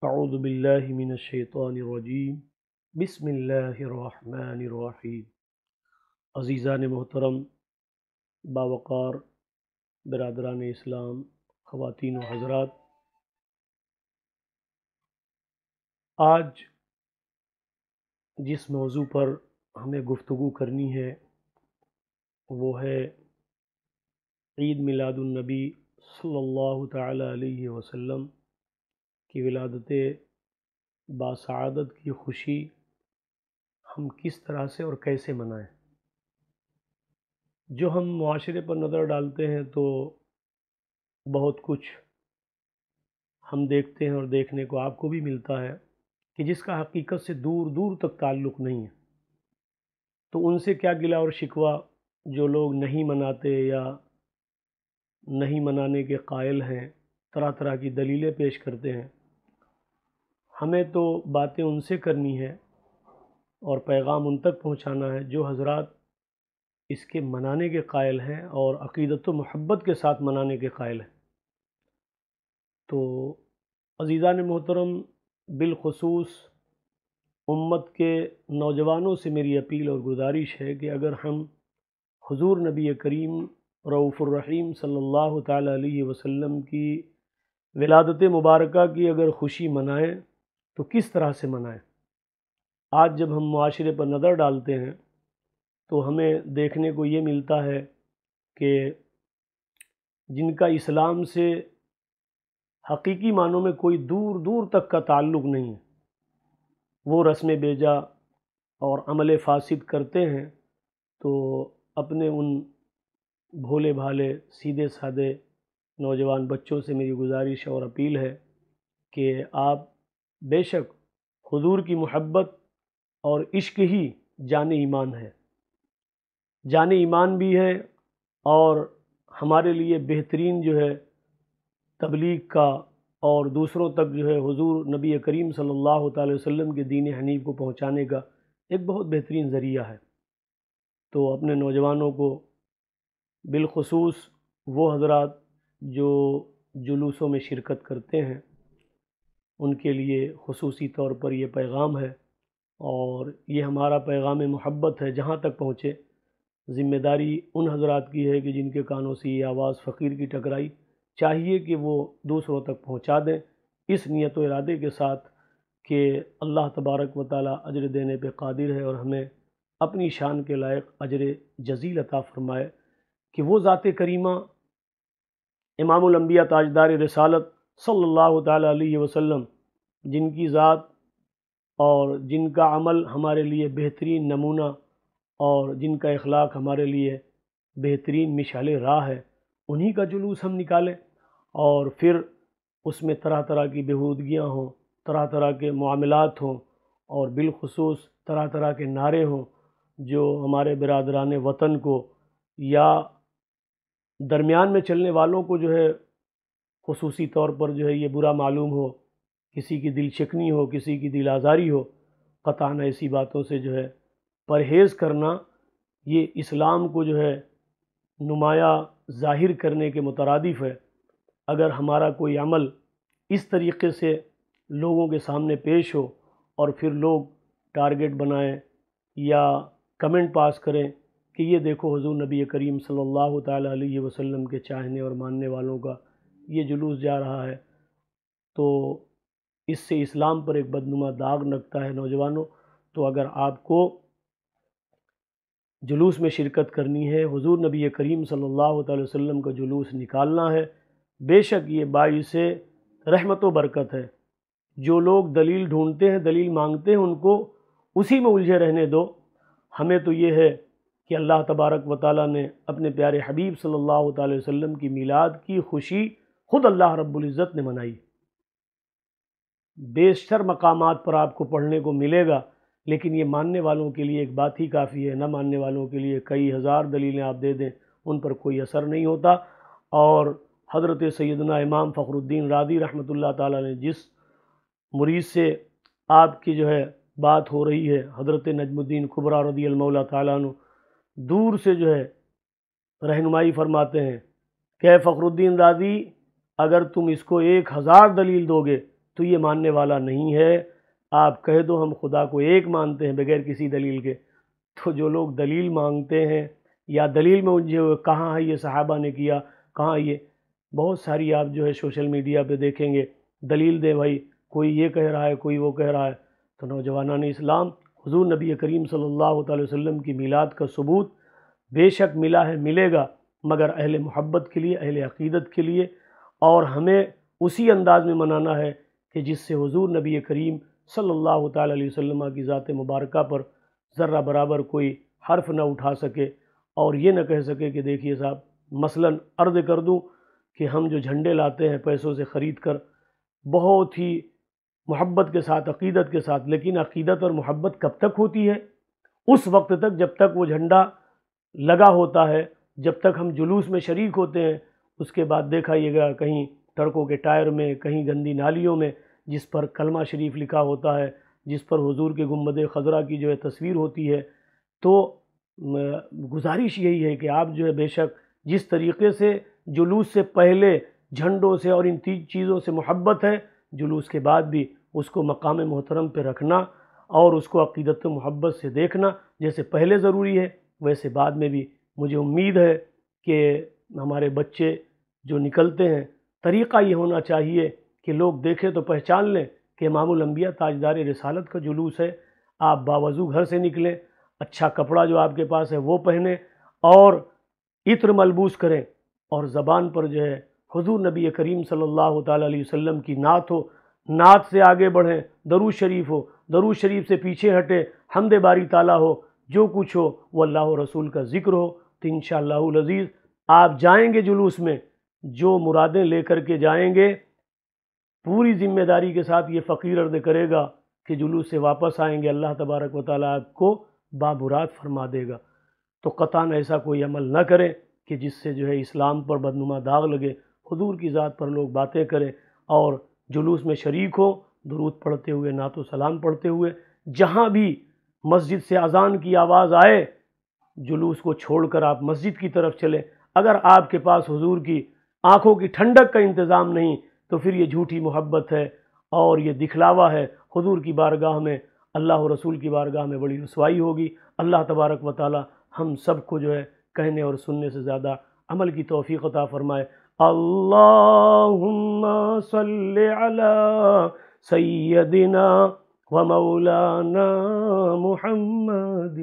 اعوذ باللہ من الشیطان الرجیم بسم اللہ الرحمن الرحیم۔ عزیزان محترم، باوقار برادران اسلام، خواتین و حضرات، آج جس موضوع پر ہمیں گفتگو کرنی ہے وہ ہے عید میلاد النبی صلی اللہ تعالی علیہ وسلم کی ولادت باسعادت کی خوشی ہم کس طرح سے اور کیسے منائیں۔ جو ہم معاشرے پر نظر ڈالتے ہیں تو بہت کچھ ہم دیکھتے ہیں اور دیکھنے کو آپ کو بھی ملتا ہے کہ جس کا حقیقت سے دور دور تک تعلق نہیں ہے، تو ان سے کیا گلہ اور شکوہ جو لوگ نہیں مناتے یا نہیں منانے کے قائل ہیں، طرح طرح کی دلیلیں پیش کرتے ہیں۔ ہمیں تو باتیں ان سے کرنی ہے اور پیغام ان تک پہنچانا ہے جو حضرات اس کے منانے کے قائل ہیں اور عقیدت و محبت کے ساتھ منانے کے قائل ہیں۔ تو عزیزان محترم، بالخصوص امت کے نوجوانوں سے میری اپیل اور گزارش ہے کہ اگر ہم حضور نبی کریم رؤوف الرحیم صلی اللہ تعالی علیہ وسلم کی ولادت مبارکہ کی اگر خوشی منائیں تو کس طرح سے منائیں۔ آج جب ہم معاشرے پر نظر ڈالتے ہیں تو ہمیں دیکھنے کو یہ ملتا ہے کہ جن کا اسلام سے حقیقی معنوں میں کوئی دور دور تک کا تعلق نہیں ہے، وہ رسم بیجا اور عمل فاسد کرتے ہیں، تو اپنے ان بھولے بھالے سیدھے سادے نوجوان بچوں سے میری گزارش اور اپیل ہے کہ آپ بے شک حضور کی محبت اور عشق ہی جان ایمان ہے، جان ایمان بھی ہے، اور ہمارے لیے بہترین جو ہے تبلیغ کا اور دوسروں تک جو ہے حضور نبی کریم صلی اللہ تعالی وسلم کے دین حنیف کو پہنچانے کا ایک بہت بہترین ذریعہ ہے۔ تو اپنے نوجوانوں کو، بالخصوص وہ حضرات جو جلوسوں میں شرکت کرتے ہیں، ان کے لیے خصوصی طور پر یہ پیغام ہے، اور یہ ہمارا پیغام محبت ہے، جہاں تک پہنچے۔ ذمہ داری ان حضرات کی ہے کہ جن کے کانوں سے یہ آواز فقیر کی ٹکرائی، چاہیے کہ وہ دوسروں تک پہنچا دیں، اس نیت و ارادے کے ساتھ کہ اللہ تبارک و تعالی اجر دینے پہ قادر ہے اور ہمیں اپنی شان کے لائق اجر جزیل عطا فرمائے کہ وہ ذات کریمہ امام الانبیاء تاجدار رسالت صلی اللہ تعالی علیہ وسلم، جن کی ذات اور جن کا عمل ہمارے لیے بہترین نمونہ اور جن کا اخلاق ہمارے لیے بہترین مشعل راہ ہے، انہی کا جلوس ہم نکالیں، اور پھر اس میں طرح طرح کی بےہودگیاں ہوں، طرح طرح کے معاملات ہوں، اور بالخصوص طرح طرح کے نعرے ہوں جو ہمارے برادران وطن کو یا درمیان میں چلنے والوں کو جو ہے خصوصی طور پر جو ہے یہ برا معلوم ہو، کسی کی دل شکنی ہو، کسی کی دل آزاری ہو۔ قطعاً ایسی باتوں سے جو ہے پرہیز کرنا یہ اسلام کو جو ہے نمایاں ظاہر کرنے کے مترادف ہے۔ اگر ہمارا کوئی عمل اس طریقے سے لوگوں کے سامنے پیش ہو اور پھر لوگ ٹارگٹ بنائیں یا کمنٹ پاس کریں کہ یہ دیکھو حضور نبی کریم صلی اللہ تعالی علیہ وسلم کے چاہنے اور ماننے والوں کا یہ جلوس جا رہا ہے، تو اس سے اسلام پر ایک بدنما داغ لگتا ہے۔ نوجوانوں، تو اگر آپ کو جلوس میں شرکت کرنی ہے، حضور نبی کریم صلی اللہ تعالی وسلم کا جلوس نکالنا ہے، بے شک یہ باعث رحمت و برکت ہے۔ جو لوگ دلیل ڈھونڈتے ہیں، دلیل مانگتے ہیں، ان کو اسی میں الجھے رہنے دو۔ ہمیں تو یہ ہے کہ اللہ تبارک و تعالیٰ نے اپنے پیارے حبیب صلی اللہ تعالی وسلم کی میلاد کی خوشی خود اللہ رب العزت نے منائی۔ بیشتر مقامات پر آپ کو پڑھنے کو ملے گا، لیکن یہ ماننے والوں کے لیے ایک بات ہی کافی ہے، نہ ماننے والوں کے لیے کئی ہزار دلیلیں آپ دے دیں، ان پر کوئی اثر نہیں ہوتا۔ اور حضرت سیدنا امام فخر الدین رازی رحمۃ اللہ تعالیٰ نے جس مرید سے آپ کی جو ہے بات ہو رہی ہے، حضرت نجم الدین کبریٰ رضی اللہ تعالیٰ عنہ، دور سے جو ہے رہنمائی فرماتے ہیں کہ اے فخر الدین رازی، اگر تم اس کو 1000 دلیل دو گے تو یہ ماننے والا نہیں ہے۔ آپ کہہ دو ہم خدا کو ایک مانتے ہیں بغیر کسی دلیل کے، تو جو لوگ دلیل مانگتے ہیں یا دلیل میں الجھے ہوئے، کہاں ہے یہ صحابہ نے کیا، کہاں یہ بہت ساری آپ جو ہے سوشل میڈیا پہ دیکھیں گے، دلیل دیں بھائی، کوئی یہ کہہ رہا ہے، کوئی وہ کہہ رہا ہے۔ تو نوجوانان اسلام، حضور نبی کریم صلی اللہ تعالی وسلم کی میلاد کا ثبوت بے شک ملا ہے، ملے گا، مگر اہل محبت کے لیے، اہل عقیدت کے لیے، اور ہمیں اسی انداز میں منانا ہے کہ جس سے حضور نبی کریم صلی اللہ تعالی علیہ وسلم کی ذات مبارکہ پر ذرہ برابر کوئی حرف نہ اٹھا سکے، اور یہ نہ کہہ سکے کہ دیکھیے صاحب، مثلاً عرض کر دوں کہ ہم جو جھنڈے لاتے ہیں پیسوں سے خرید کر، بہت ہی محبت کے ساتھ، عقیدت کے ساتھ، لیکن عقیدت اور محبت کب تک ہوتی ہے؟ اس وقت تک جب تک وہ جھنڈا لگا ہوتا ہے، جب تک ہم جلوس میں شریک ہوتے ہیں۔ اس کے بعد دیکھا یہ گا کہیں سڑکوں کے ٹائر میں، کہیں گندی نالیوں میں، جس پر کلمہ شریف لکھا ہوتا ہے، جس پر حضور کے گنبد خضرا کی جو ہے تصویر ہوتی ہے، تو گزارش یہی ہے کہ آپ جو ہے بے شک جس طریقے سے جلوس سے پہلے جھنڈوں سے اور ان چیزوں سے محبت ہے، جلوس کے بعد بھی اس کو مقام محترم پہ رکھنا اور اس کو عقیدت و محبت سے دیکھنا، جیسے پہلے ضروری ہے ویسے بعد میں بھی۔ مجھے امید ہے کہ ہمارے بچے جو نکلتے ہیں، طریقہ یہ ہونا چاہیے کہ لوگ دیکھیں تو پہچان لیں کہ امام الانبیاء تاجدار رسالت کا جلوس ہے۔ آپ باوضو گھر سے نکلیں، اچھا کپڑا جو آپ کے پاس ہے وہ پہنیں، اور عطر ملبوس کریں، اور زبان پر جو ہے حضور نبی کریم صلی اللہ تعالی علیہ وسلم کی نعت ہو، نعت سے آگے بڑھیں، درود شریف ہو، درود شریف سے پیچھے ہٹیں، حمد باری تعالیٰ ہو، جو کچھ ہو وہ اللہ و رسول کا ذکر ہو، تو انشاءاللہ العزیز آپ جائیں گے جلوس میں، جو مرادیں لے کر کے جائیں گے، پوری ذمہ داری کے ساتھ یہ فقیر عرض کرے گا کہ جلوس سے واپس آئیں گے اللہ تبارک و تعالیٰ آپ کو بامراد فرما دے گا۔ تو قطعاً ایسا کوئی عمل نہ کریں کہ جس سے جو ہے اسلام پر بدنما داغ لگے، حضور کی ذات پر لوگ باتیں کریں، اور جلوس میں شریک ہو، درود پڑھتے ہوئے، نعت و سلام پڑھتے ہوئے، جہاں بھی مسجد سے اذان کی آواز آئے، جلوس کو چھوڑ کر آپ مسجد کی طرف چلیں۔ اگر آپ کے پاس حضور کی آنکھوں کی ٹھنڈک کا انتظام نہیں، تو پھر یہ جھوٹی محبت ہے اور یہ دکھلاوا ہے۔ حضور کی بارگاہ میں، اللہ و رسول کی بارگاہ میں بڑی رسوائی ہوگی۔ اللہ تبارک و تعالی ہم سب کو جو ہے کہنے اور سننے سے زیادہ عمل کی توفیق عطا فرمائے۔ اللہم صلی علی سیدنا و مولانا محمد۔